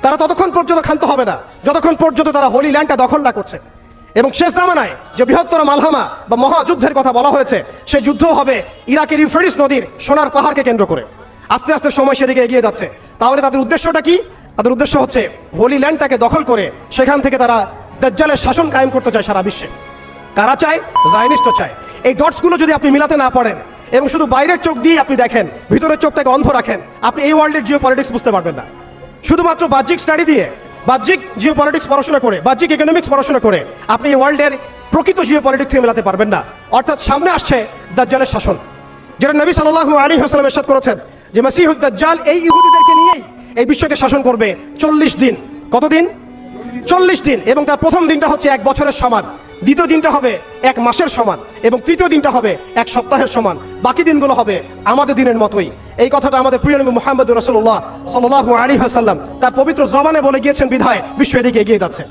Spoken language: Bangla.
তারা ততক্ষণ পর্যন্ত ক্ষান্ত হবে না যতক্ষণ পর্যন্ত তারা হোলি ল্যান্ডটা দখল না করছে। এবং শেষ জামানায় যে বৃহত্তর মালহামা বা মহাযুদ্ধের কথা বলা হয়েছে, সেই যুদ্ধ হবে ইরাকের ইউফ্রেটিস নদীর সোনার পাহাড়কে কেন্দ্র করে। আস্তে আস্তে সময় সেদিকে এগিয়ে যাচ্ছে। তাহলে তাদের উদ্দেশ্যটা কি? তাদের উদ্দেশ্য হচ্ছে হোলি ল্যান্ডটাকে দখল করে সেখান থেকে তারা দাজ্জালের শাসন কায়েম করতে চায় সারা বিশ্বে। কারা চায়? জায়নিস্টরা চায়। এই ডটসগুলো যদি আপনি মিলাতে না পারেন এবং শুধু বাইরের চোখ দিয়ে আপনি দেখেন, ভিতরের চোখটাকে অন্ধ রাখেন, আপনি এই ওয়ার্ল্ডের জিও পলিটিক্স বুঝতে পারবেন না। শুধুমাত্র বাহ্যিক স্টাডি দিয়ে, বাহ্যিক জিও পলিটিক্স পড়াশোনা করে, বাহ্যিক ইকোনমিক্স পড়াশোনা করে আপনি এই ওয়ার্ল্ডের প্রকৃত জিও পলিটিক্সকে মেলাতে পারবেন না। অর্থাৎ সামনে আসছে দাজ্জালের শাসন, যেটা নবী সাল্লাল্লাহু আলাইহি ওয়াসাল্লাম ইরশাদ করেছেন যে মাসিহুদ দাজ্জাল এই ইহুদিদেরকে নিয়েই এই বিশ্বকে শাসন করবে 40 দিন। কতদিন? 40 দিন। এবং তার প্রথম দিনটা হচ্ছে 1 বছরের সমান, দ্বিতীয় দিনটা হবে 1 মাসের সমান, এবং তৃতীয় দিনটা হবে 1 সপ্তাহের সমান। বাকি দিনগুলো হবে আমাদের দিনের মতোই। এই কথাটা আমাদের প্রিয় নবী মুহাম্মদ রাসূলুল্লাহ সাল্লাল্লাহু আলাইহি ওয়াসাল্লাম তার পবিত্র জবানে বলে গিয়েছেন বিধায় বিশ্ব এদিকে এগিয়ে যাচ্ছে।